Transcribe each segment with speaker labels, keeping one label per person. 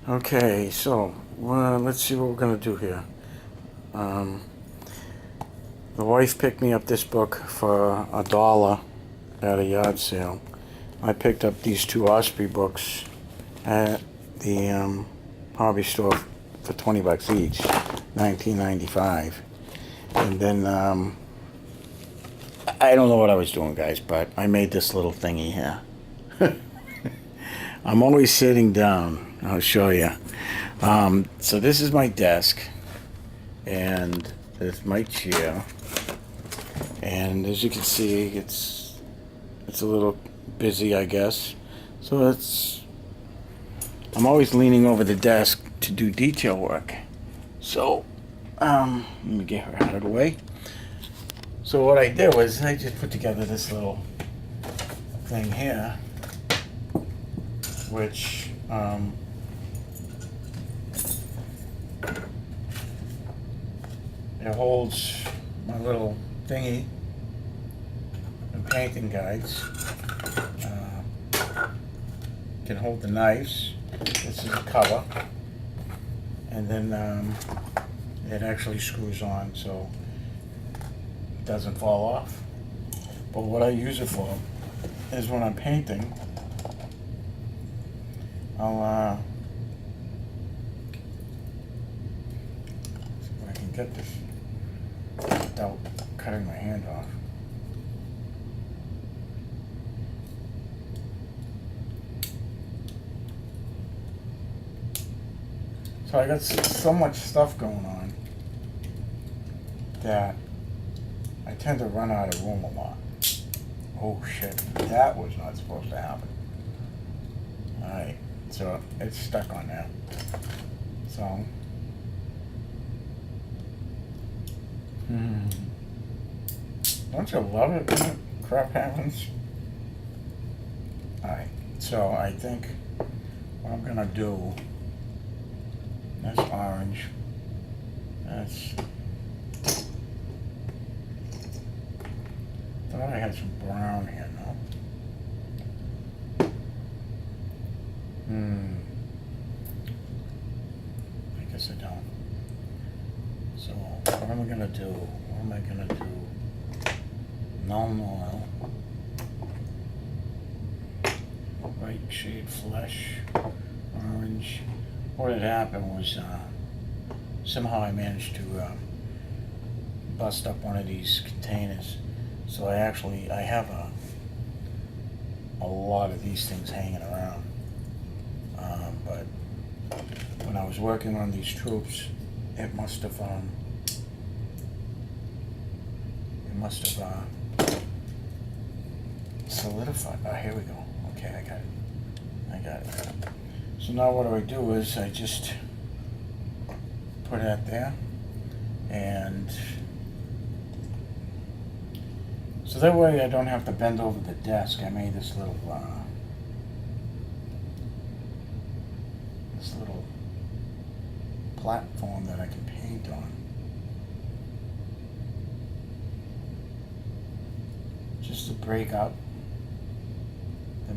Speaker 1: Okay, so let's see what we're gonna do here. Um, the wife picked me up this book for $1 at a yard sale. I picked up these two Osprey books at the hobby store for $20 each, $19.95. And then I don't know what I was doing, guys, but I made this little thingy here. I'm always sitting down. I'll show you. So this is my desk, and there's my chair. And as you can see, it's a little busy, I guess. So I'm always leaning over the desk to do detail work. So let me get her out of the way. So what I did was I just put together this little thing here, which it holds my little thingy and painting guides. Can hold the knives. This is a cover, and then it actually screws on so it doesn't fall off. But what I use it for is when I'm painting, I'll see if I can get this without cutting my hand off. So I got so much stuff going on that I tend to run out of room a lot. Oh shit, that was not supposed to happen. Alright, so it's stuck on there. So, don't you love it when crap happens? Alright, so I think what I'm gonna do, that's orange, that's, thought I had some brown here, no? I guess I don't. So, what am I gonna do? What am I gonna do? No. Right shade flesh, orange. What had happened was, somehow I managed to bust up one of these containers. So I have a lot of these things hanging around. But when I was working on these troops, it must have solidified. Oh, here we go. Okay, I got it. So now what do is I just put that there, and so that way I don't have to bend over the desk. I made this little platform that I can paint on. Just to break up the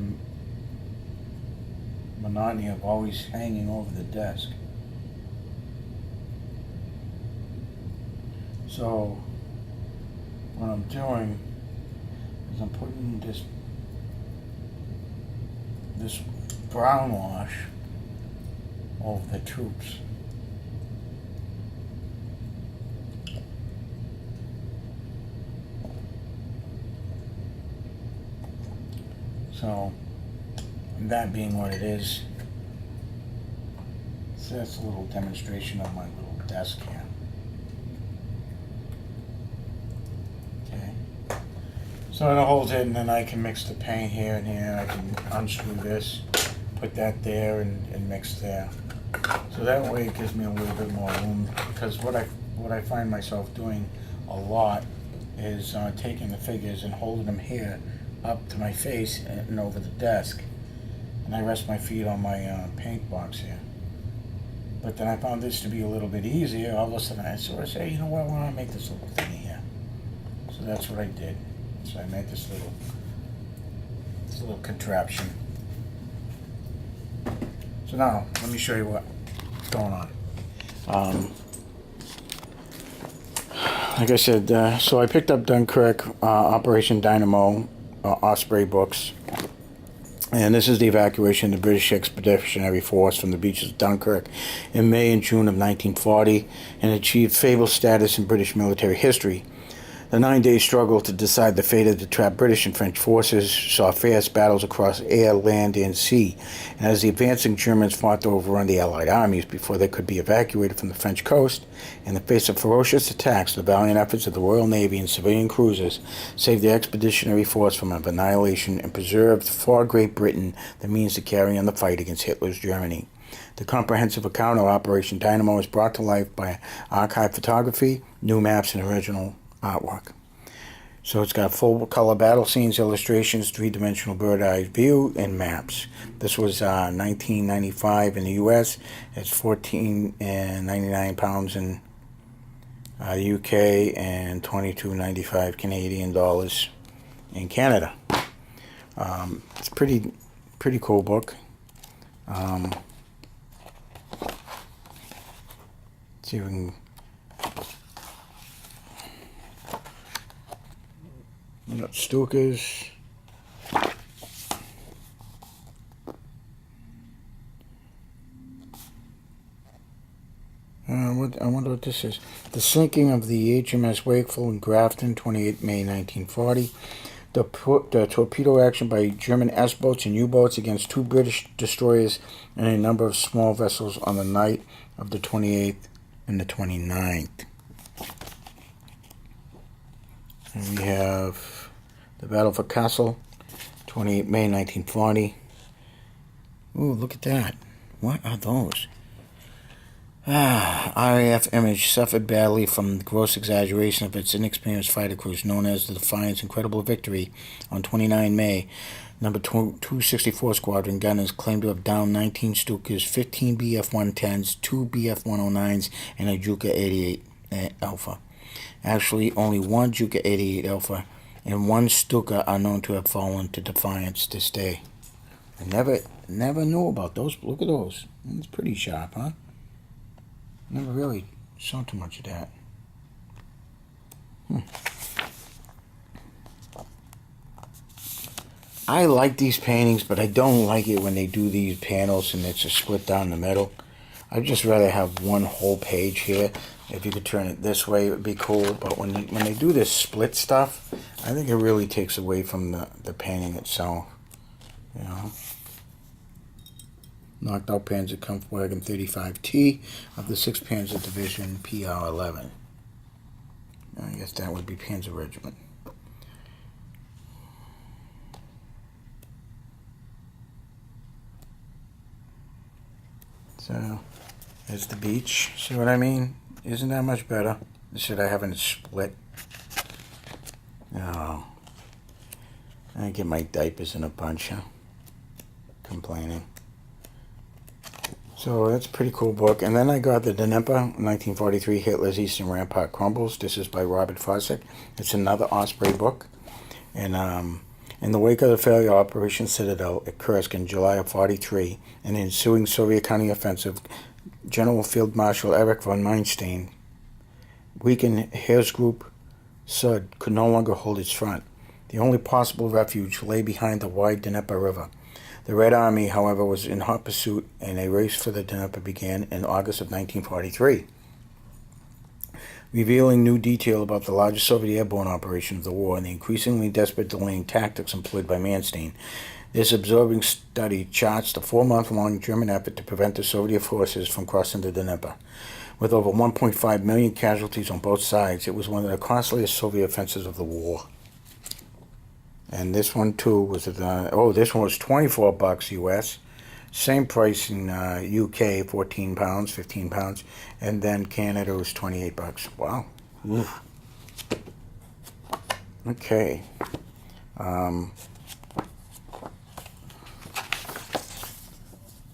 Speaker 1: monotony of always hanging over the desk. So what I'm doing is I'm putting this brown wash over the troops. So, that being what it is, so that's a little demonstration of my little desk here. Okay. So it holds it, and then I can mix the paint here and here. I can unscrew this, put that there, and mix there. So that way it gives me a little bit more room, because what I find myself doing a lot is taking the figures and holding them here up to my face and over the desk, and I rest my feet on my paint box here. But then I found this to be a little bit easier. All of a sudden I sort of say, you know what, why don't I make this little thing here? So that's what I did. So I made this little contraption. So now, let me show you what's going on. Like I said, so I picked up Dunkirk, Operation Dynamo, Osprey books. And this is the evacuation of the British Expeditionary Force from the beaches of Dunkirk in May and June of 1940 and achieved fabled status in British military history. The 9-day struggle to decide the fate of the trapped British and French forces saw fierce battles across air, land, and sea, and as the advancing Germans fought to overrun the Allied armies before they could be evacuated from the French coast, in the face of ferocious attacks, the valiant efforts of the Royal Navy and civilian cruisers saved the expeditionary force from annihilation and preserved for Great Britain the means to carry on the fight against Hitler's Germany. The comprehensive account of Operation Dynamo is brought to life by archive photography, new maps, and original artwork. So it's got full color battle scenes, illustrations, three-dimensional bird-eye view, and maps. This was $19.95 in the U.S. It's £14.99 in the UK and $22.95 Canadian dollars in Canada. It's pretty cool book. Let's see if we can. We got Stokers. I wonder what this is. The sinking of the HMS Wakeful in Grafton, 28 May 1940. The torpedo action by German S-boats and U-boats against 2 British destroyers and a number of small vessels on the night of the 28th and the 29th. And we have the Battle for Kassel, 28 May 1940. Ooh, look at that. What are those? RAF Image suffered badly from the gross exaggeration of its inexperienced fighter crews, known as the Defiant's incredible victory on 29 May. Number 264 Squadron gunners claimed to have downed 19 Stukas, 15 Bf-110s, 2 Bf-109s, and a Juka 88 Alpha. Actually, only one Juka 88 Alpha and one Stuka are known to have fallen to Defiance this day. I never knew about those. Look at those. It's pretty sharp, huh? Never really saw too much of that. I like these paintings, but I don't like it when they do these panels and it's a split down the middle. I'd just rather have one whole page here. If you could turn it this way, it would be cool. But when they do this split stuff, I think it really takes away from the painting itself. You know. Knocked out Panzer Kampfwagen 35T of the 6th Panzer Division PR-11. I guess that would be Panzer Regiment. So, there's the beach. See what I mean? Isn't that much better? Should I have it split? No. I get my diapers in a bunch, huh? Complaining. So that's a pretty cool book. And then I got the Dnieper, 1943, Hitler's Eastern Rampart Crumbles. This is by Robert Fossack. It's another Osprey book. And in the wake of the failure of Operation Citadel at Kursk in July of 43 and the ensuing Soviet counteroffensive, General Field Marshal Erich von Manstein, weakened Heeresgruppe Sud, could no longer hold its front. The only possible refuge lay behind the wide Dnieper River. The Red Army, however, was in hot pursuit, and a race for the Dnieper began in August of 1943. Revealing new detail about the largest Soviet airborne operation of the war and the increasingly desperate delaying tactics employed by Manstein, this absorbing study charts the 4-month-long German effort to prevent the Soviet forces from crossing the Dnieper. With over 1.5 million casualties on both sides, it was one of the costliest Soviet offensives of the war. And this one too was this one was $24 US, same price in UK, £14, £15, and then Canada was $28. Wow. Oof. Okay.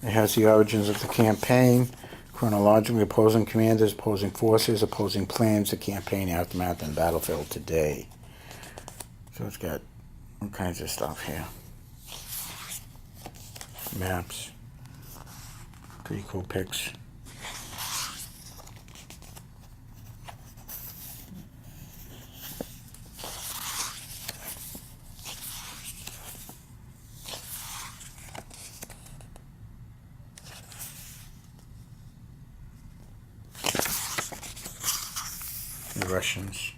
Speaker 1: It has the origins of the campaign, chronologically opposing commanders, opposing forces, opposing plans, the campaign aftermath, and battlefield today. So it's got all kinds of stuff here. Maps. Pretty cool pics. The Russians.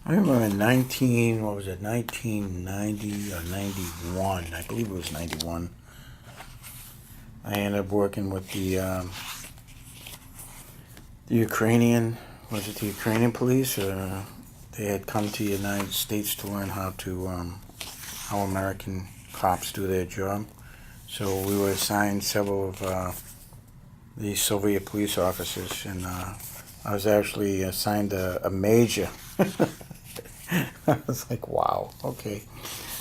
Speaker 1: I remember in 1990 or 91, I believe it was 91, I ended up working with the Ukrainian, was it the Ukrainian police? They had come to the United States to learn how how American cops do their job. So we were assigned several of the Soviet police officers, and I was actually assigned a major. I was like, wow, okay.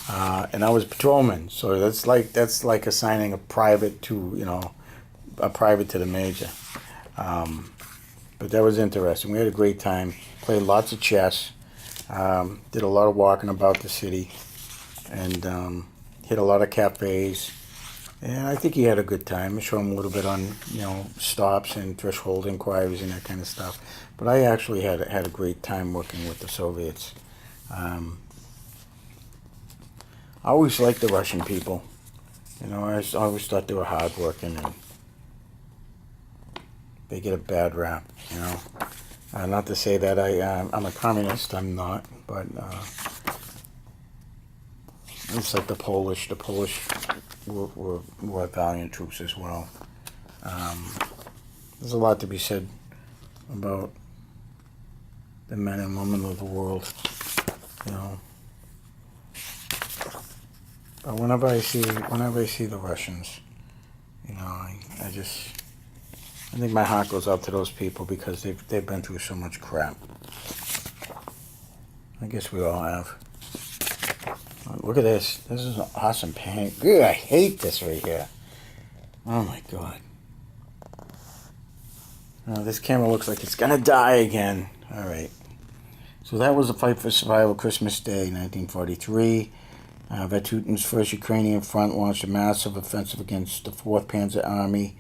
Speaker 1: And I was patrolman, so that's like assigning a private to the major. But that was interesting. We had a great time. Played lots of chess. Did a lot of walking about the city, and hit a lot of cafes. And I think he had a good time. I showed him a little bit on stops and threshold inquiries and that kind of stuff. But I actually had a great time working with the Soviets. I always liked the Russian people. I always thought they were hardworking, and they get a bad rap. Not to say that I'm a communist. I'm not, but it's like the Polish. The Polish were valiant troops as well. There's a lot to be said about the men and women of the world. But whenever I see the Russians, I think my heart goes out to those people because they've been through so much crap. I guess we all have. Look at this. This is an awesome painting. Ugh, I hate this right here. Oh my god. This camera looks like it's gonna die again. Alright. So that was the Fight for Survival Christmas Day, 1943. Vatutin's 1st Ukrainian Front launched a massive offensive against the 4th Panzer Army,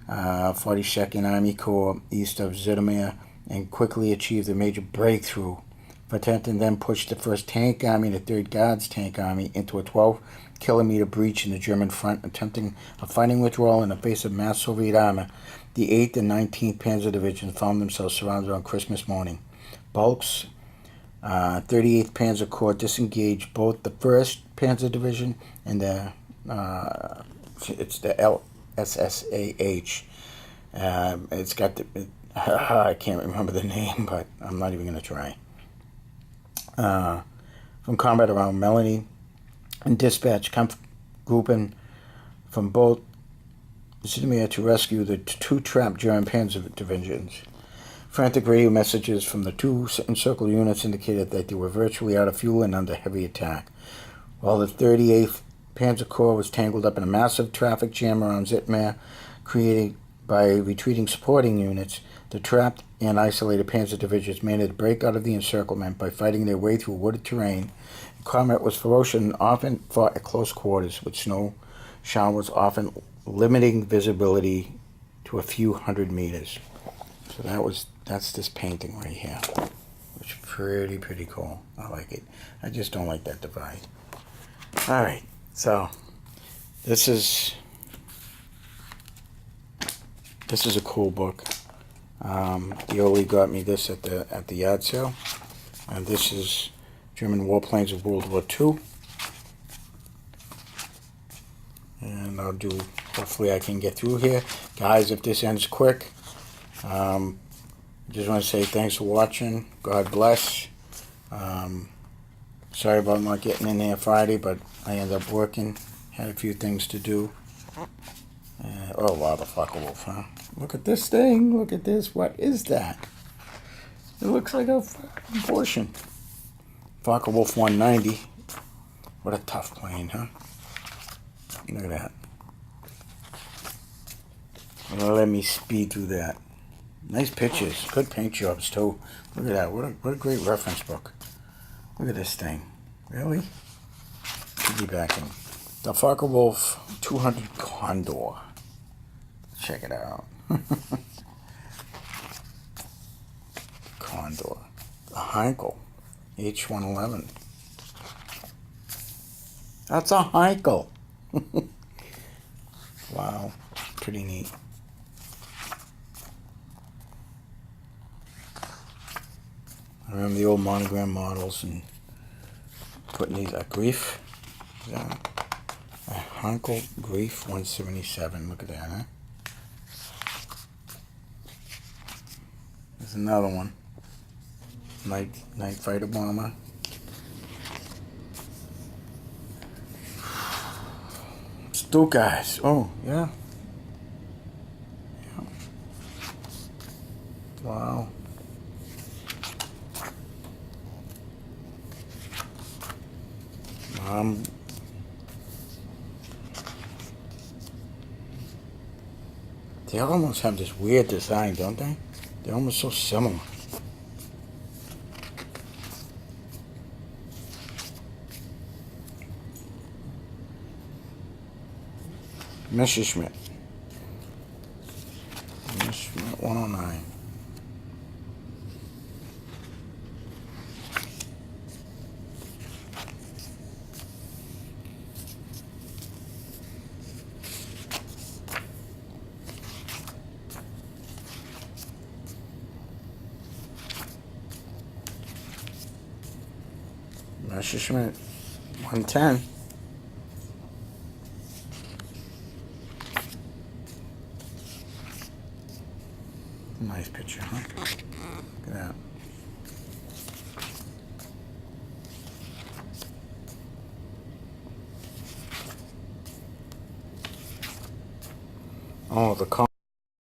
Speaker 1: 42nd Army Corps east of Zhytomyr, and quickly achieved a major breakthrough. Vatutin then pushed the 1st Tank Army and the 3rd Guards Tank Army into a 12-kilometer breach in the German front, attempting a fighting withdrawal in the face of mass Soviet armor. The 8th and 19th Panzer Divisions found themselves surrounded on Christmas morning. Bulk's 38th Panzer Corps disengaged both the 1st Panzer Division and the LSSAH. It's got I can't remember the name, but I'm not even going to try. From combat around Melanie, and dispatched Kampfgruppen from both Zhytomyr to rescue the 2 trapped German Panzer Divisions. Frantic radio messages from the 2 encircled units indicated that they were virtually out of fuel and under heavy attack. While the 38th Panzer Corps was tangled up in a massive traffic jam around Zhytomyr, created by retreating supporting units, the trapped and isolated Panzer Divisions managed to break out of the encirclement by fighting their way through wooded terrain. Combat was ferocious and often fought at close quarters, with snow showers often limiting visibility to a few hundred meters. So that's this painting right here, which is pretty cool. I like it. I just don't like that divide. All right, so this is a cool book. Yoli got me this at the yard sale, and this is German warplanes of World War II. And hopefully I can get through here. Guys, if this ends quick, just want to say thanks for watching. God bless. Sorry about not getting in there Friday, but I ended up working. Had a few things to do. Oh, wow, the Focke-Wulf, huh? Look at this thing. Look at this. What is that? It looks like a abortion. Focke-Wulf 190. What a tough plane, huh? Look at that. Well, let me speed through that. Nice pictures. Good paint jobs, too. Look at that. What a great reference book. Look at this thing. Really? Piggybacking. The Focke-Wulf 200 Condor. Check it out. Condor. The Heinkel H111. That's a Heinkel. Wow. Pretty neat. I remember the old monogram models and putting these, a Grief. A Heinkel Grief 177. Look at that, huh? There's another one. Night fighter bomber. Stukas. Oh, yeah. Wow. They almost have this weird design, don't they? They're almost so similar. Messerschmitt. Messerschmitt 109. Messerschmitt 110. Nice picture, huh? Look at that. Oh, the car.